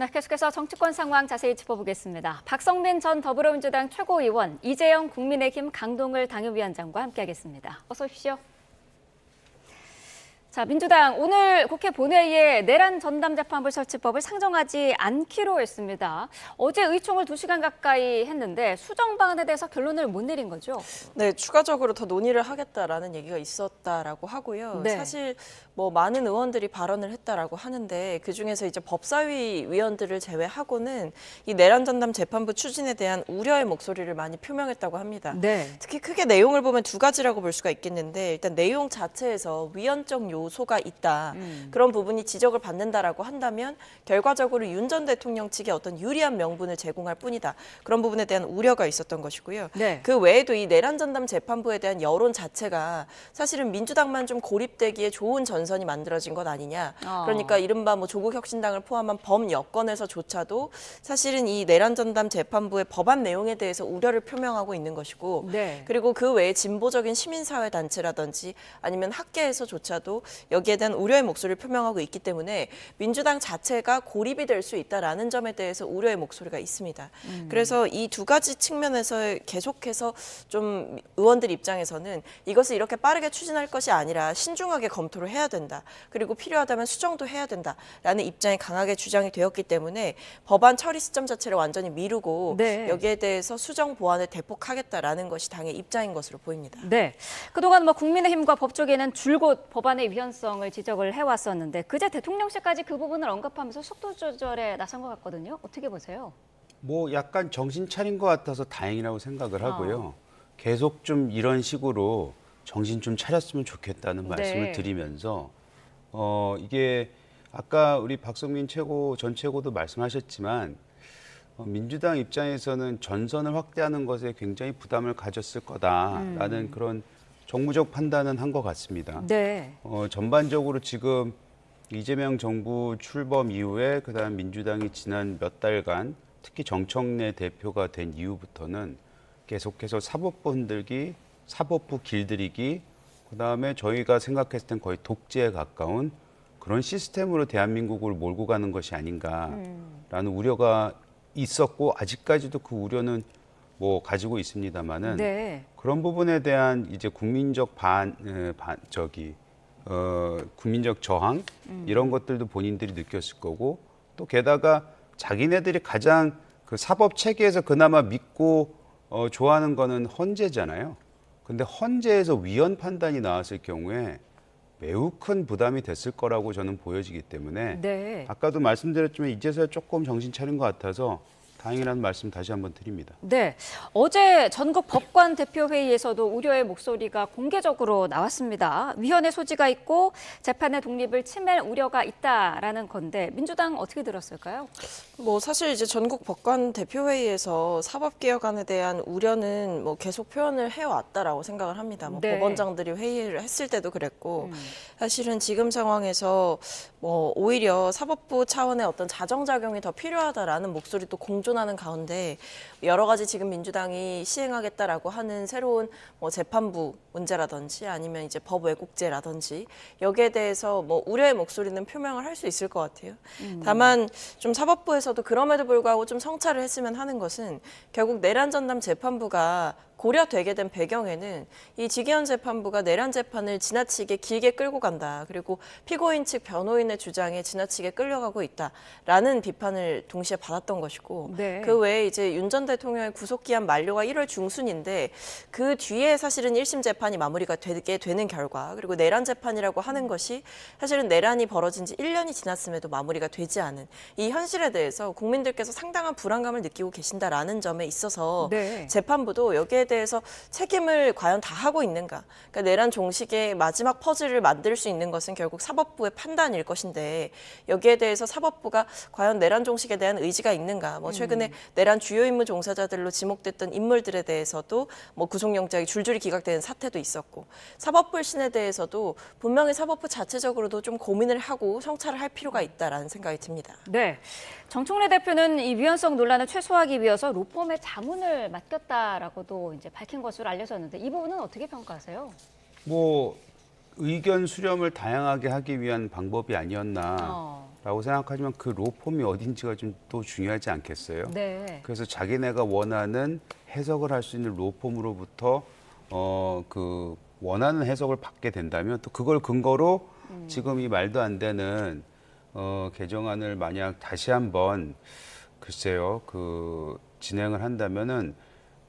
네, 계속해서 정치권 상황 자세히 짚어보겠습니다. 박성민 전 더불어민주당 최고위원, 이재영 국민의힘 강동을 당협위원장과 함께하겠습니다. 어서 오십시오. 자, 민주당 오늘 국회 본회의에 내란 전담 재판부 설치법을 상정하지 않기로 했습니다. 어제 의총을 2시간 가까이 했는데 수정 방안에 대해서 결론을 못 내린 거죠? 네, 추가적으로 더 논의를 하겠다라는 얘기가 있었다라고 하고요. 네. 사실 뭐 많은 의원들이 발언을 했다라고 하는데 그중에서 이제 법사위 위원들을 제외하고는 이 내란 전담 재판부 추진에 대한 우려의 목소리를 많이 표명했다고 합니다. 네. 특히 크게 내용을 보면 두 가지라고 볼 수가 있겠는데 일단 내용 자체에서 위헌적 요소가 있다. 그런 부분이 지적을 받는다라고 한다면 결과적으로 윤 전 대통령 측에 어떤 유리한 명분을 제공할 뿐이다. 그런 부분에 대한 우려가 있었던 것이고요. 네. 그 외에도 이 내란 전담 재판부에 대한 여론 자체가 사실은 민주당만 좀 고립되기에 좋은 전선이 만들어진 것 아니냐. 그러니까 이른바 뭐 조국 혁신당을 포함한 범여권에서조차도 사실은 이 내란 전담 재판부의 법안 내용에 대해서 우려를 표명하고 있는 것이고 네. 그리고 그 외에 진보적인 시민사회 단체라든지 아니면 학계에서조차도 여기에 대한 우려의 목소리를 표명하고 있기 때문에 민주당 자체가 고립이 될 수 있다라는 점에 대해서 우려의 목소리가 있습니다. 그래서 이 두 가지 측면에서 계속해서 좀 의원들 입장에서는 이것을 이렇게 빠르게 추진할 것이 아니라 신중하게 검토를 해야 된다. 그리고 필요하다면 수정도 해야 된다라는 입장이 강하게 주장이 되었기 때문에 법안 처리 시점 자체를 완전히 미루고 네. 여기에 대해서 수정 보완을 대폭하겠다라는 것이 당의 입장인 것으로 보입니다. 네. 그동안 국민의힘과 법조계는 줄곧 법안의 위헌성을 지적을 해왔었는데 그제 대통령실까지 그 부분을 언급하면서 속도 조절에 나선 것 같거든요. 어떻게 보세요? 뭐 약간 정신 차린 것 같아서 다행이라고 생각을 하고요. 계속 좀 이런 식으로 정신 좀 차렸으면 좋겠다는 말씀을 드리면서 이게 아까 우리 박성민 전 최고도 말씀하셨지만 민주당 입장에서는 전선을 확대하는 것에 굉장히 부담을 가졌을 거다라는 그런 정무적 판단은 한 것 같습니다. 네. 전반적으로 지금 이재명 정부 출범 이후에 그다음 민주당이 지난 몇 달간 특히 정청래 대표가 된 이후부터는 계속해서 사법부 흔들기, 사법부 길들이기, 그다음에 저희가 생각했을 땐 거의 독재에 가까운 그런 시스템으로 대한민국을 몰고 가는 것이 아닌가라는 우려가 있었고 아직까지도 그 우려는 뭐 가지고 있습니다만은 네. 그런 부분에 대한 이제 국민적 국민적 저항 이런 것들도 본인들이 느꼈을 거고 또 게다가 자기네들이 가장 그 사법 체계에서 그나마 믿고 좋아하는 거는 헌재잖아요. 근데 헌재에서 위헌 판단이 나왔을 경우에 매우 큰 부담이 됐을 거라고 저는 보여지기 때문에 네. 아까도 말씀드렸지만 이제서야 조금 정신 차린 것 같아서 다행이라는 말씀 다시 한번 드립니다. 네. 어제 전국 법관 대표회의에서도 우려의 목소리가 공개적으로 나왔습니다. 위헌의 소지가 있고 재판의 독립을 침해할 우려가 있다라는 건데 민주당 어떻게 들었을까요? 뭐 사실 이제 전국 법관 대표회의에서 사법개혁안에 대한 우려는 뭐 계속 표현을 해왔다라고 생각을 합니다. 뭐 네. 법원장들이 회의를 했을 때도 그랬고 사실은 지금 상황에서 뭐 오히려 사법부 차원의 어떤 자정작용이 더 필요하다라는 목소리도 공존하는 가운데 여러 가지 지금 민주당이 시행하겠다라고 하는 새로운 뭐 재판부 문제라든지 아니면 이제 법 왜곡죄라든지 여기에 대해서 뭐 우려의 목소리는 표명을 할 수 있을 것 같아요. 다만 좀 사법부에서도 그럼에도 불구하고 좀 성찰을 했으면 하는 것은 결국 내란 전담 재판부가 고려되게 된 배경에는 이 지기현 재판부가 내란 재판을 지나치게 길게 끌고 간다. 그리고 피고인 측 변호인의 주장에 지나치게 끌려가고 있다라는 비판을 동시에 받았던 것이고 네. 그 외에 이제 윤 전 대통령의 구속기한 만료가 1월 중순인데 그 뒤에 사실은 1심 재판이 마무리가 되게 되는 결과 그리고 내란 재판이라고 하는 것이 사실은 내란이 벌어진 지 1년이 지났음에도 마무리가 되지 않은 이 현실에 대해서 국민들께서 상당한 불안감을 느끼고 계신다라는 점에 있어서 네. 재판부도 여기에 대해서 책임을 과연 다 하고 있는가. 그러니까 내란 종식의 마지막 퍼즐을 만들 수 있는 것은 결국 사법부의 판단일 것인데 여기에 대해서 사법부가 과연 내란 종식에 대한 의지가 있는가. 뭐 최근에 내란 주요 임무 종사자들로 지목됐던 인물들에 대해서도 뭐 구속영장이 줄줄이 기각되는 사태도 있었고 사법불신에 대해서도 분명히 사법부 자체적으로도 좀 고민을 하고 성찰을 할 필요가 있다라는 생각이 듭니다. 네. 정청래 대표는 이 위헌성 논란을 최소화하기 위해서 로펌의 자문을 맡겼다라고도 이제 밝힌 것으로 알려졌는데 이 부분은 어떻게 평가하세요? 뭐 의견 수렴을 다양하게 하기 위한 방법이 아니었나라고 어. 생각하지만 그 로펌이 어딘지가 좀 또 중요하지 않겠어요? 네. 그래서 자기네가 원하는 해석을 할 수 있는 로펌으로부터 그 원하는 해석을 받게 된다면 또 그걸 근거로 지금 이 말도 안 되는 개정안을 만약 다시 한번 글쎄요 그 진행을 한다면은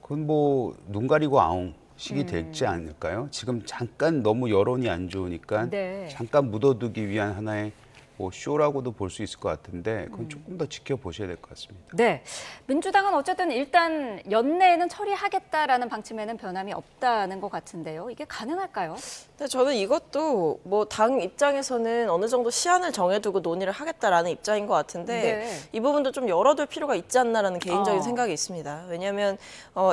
그건 뭐 눈 가리고 아웅식이 되지 않을까요? 지금 잠깐 너무 여론이 안 좋으니까 네. 잠깐 묻어두기 위한 하나의 뭐 쇼라고도 볼 수 있을 것 같은데 그건 조금 더 지켜보셔야 될 것 같습니다. 네. 민주당은 어쨌든 일단 연내에는 처리하겠다라는 방침에는 변함이 없다는 것 같은데요. 이게 가능할까요? 근데 저는 이것도 뭐 당 입장에서는 어느 정도 시한을 정해두고 논의를 하겠다라는 입장인 것 같은데 네. 이 부분도 좀 열어둘 필요가 있지 않나라는 개인적인 어. 생각이 있습니다. 왜냐하면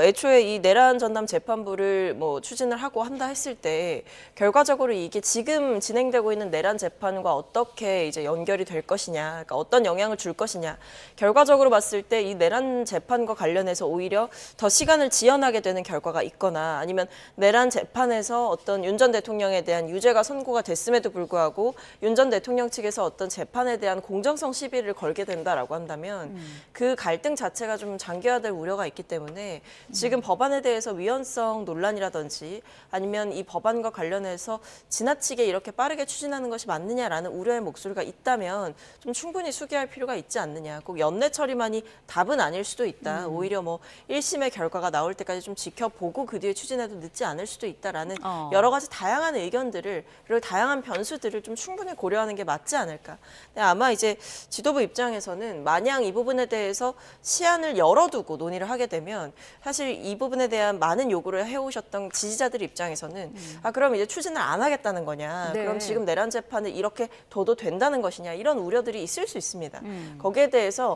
애초에 이 내란 전담 재판부를 뭐 추진을 하고 한다 했을 때 결과적으로 이게 지금 진행되고 있는 내란 재판과 어떻게 이제 연결이 될 것이냐, 그러니까 어떤 영향을 줄 것이냐. 결과적으로 봤을 때 이 내란 재판과 관련해서 오히려 더 시간을 지연하게 되는 결과가 있거나 아니면 내란 재판에서 어떤 윤 전 대통령에 대한 유죄가 선고가 됐음에도 불구하고 윤 전 대통령 측에서 어떤 재판에 대한 공정성 시비를 걸게 된다라고 한다면 그 갈등 자체가 좀 장기화될 우려가 있기 때문에 지금 법안에 대해서 위헌성 논란이라든지 아니면 이 법안과 관련해서 지나치게 이렇게 빠르게 추진하는 것이 맞느냐라는 우려의 목소리가 있다면 좀 충분히 수기할 필요가 있지 않느냐. 꼭 연내 처리만이 답은 아닐 수도 있다. 오히려 뭐 1심의 결과가 나올 때까지 좀 지켜보고 그 뒤에 추진해도 늦지 않을 수도 있다라는 여러 가지 다양한 의견들을 그리고 다양한 변수들을 좀 충분히 고려하는 게 맞지 않을까. 근데 아마 이제 지도부 입장에서는 마냥 이 부분에 대해서 시한을 열어두고 논의를 하게 되면 사실 이 부분에 대한 많은 요구를 해오셨던 지지자들 입장에서는 아 그럼 이제 추진을 안 하겠다는 거냐. 네. 그럼 지금 내란 재판을 이렇게 둬도 된다는 것이냐 이런 우려들이 있을 수 있습니다. 거기에 대해서